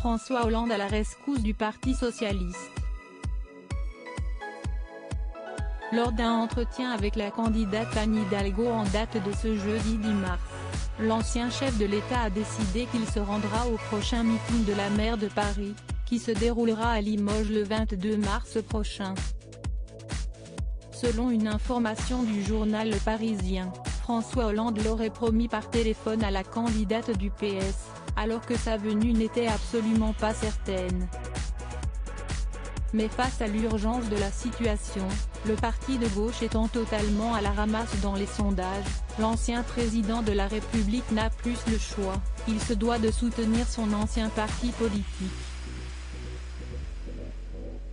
François Hollande à la rescousse du Parti socialiste. Lors d'un entretien avec la candidate Anne Hidalgo en date de ce jeudi 10 mars, l'ancien chef de l'État a décidé qu'il se rendra au prochain meeting de la maire de Paris, qui se déroulera à Limoges le 22 mars prochain. Selon une information du journal Le Parisien, François Hollande l'aurait promis par téléphone à la candidate du PS, alors que sa venue n'était absolument pas certaine. Mais face à l'urgence de la situation, le parti de gauche étant totalement à la ramasse dans les sondages, l'ancien président de la République n'a plus le choix, il se doit de soutenir son ancien parti politique.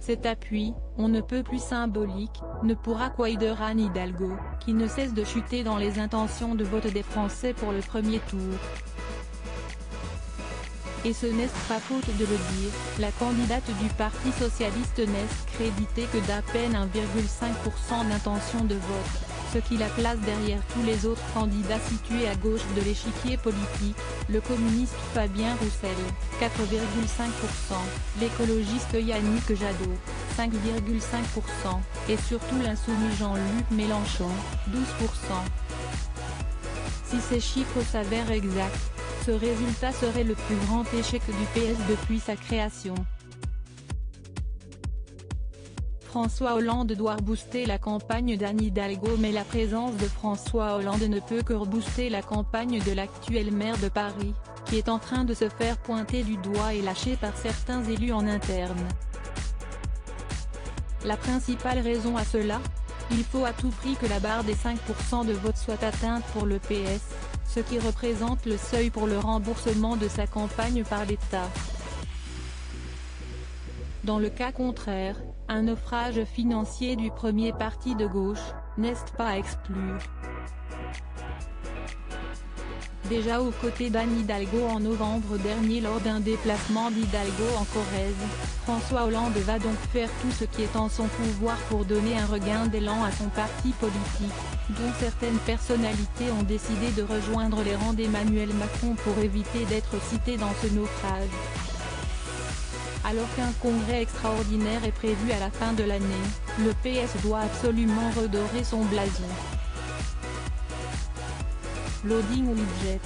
Cet appui, on ne peut plus symbolique, ne pourra qu'aider Anne Hidalgo, qui ne cesse de chuter dans les intentions de vote des Français pour le premier tour. Et ce n'est pas faute de le dire, la candidate du Parti socialiste n'est créditée que d'à peine 1,5% d'intention de vote, ce qui la place derrière tous les autres candidats situés à gauche de l'échiquier politique, le communiste Fabien Roussel, 4,5%, l'écologiste Yannick Jadot, 5,5%, et surtout l'insoumis Jean-Luc Mélenchon, 12%. Si ces chiffres s'avèrent exacts, ce résultat serait le plus grand échec du PS depuis sa création. François Hollande doit rebooster la campagne d'Anne Hidalgo, mais la présence de François Hollande ne peut que rebooster la campagne de l'actuelle maire de Paris, qui est en train de se faire pointer du doigt et lâcher par certains élus en interne. La principale raison à cela ? Il faut à tout prix que la barre des 5% de vote soit atteinte pour le PS, ce qui représente le seuil pour le remboursement de sa campagne par l'État. Dans le cas contraire, un naufrage financier du premier parti de gauche, n'est pas à exclure. Déjà aux côtés d'Anne Hidalgo en novembre dernier lors d'un déplacement d'Hidalgo en Corrèze, François Hollande va donc faire tout ce qui est en son pouvoir pour donner un regain d'élan à son parti politique, dont certaines personnalités ont décidé de rejoindre les rangs d'Emmanuel Macron pour éviter d'être cités dans ce naufrage. Alors qu'un congrès extraordinaire est prévu à la fin de l'année, le PS doit absolument redorer son blason. Loading widget.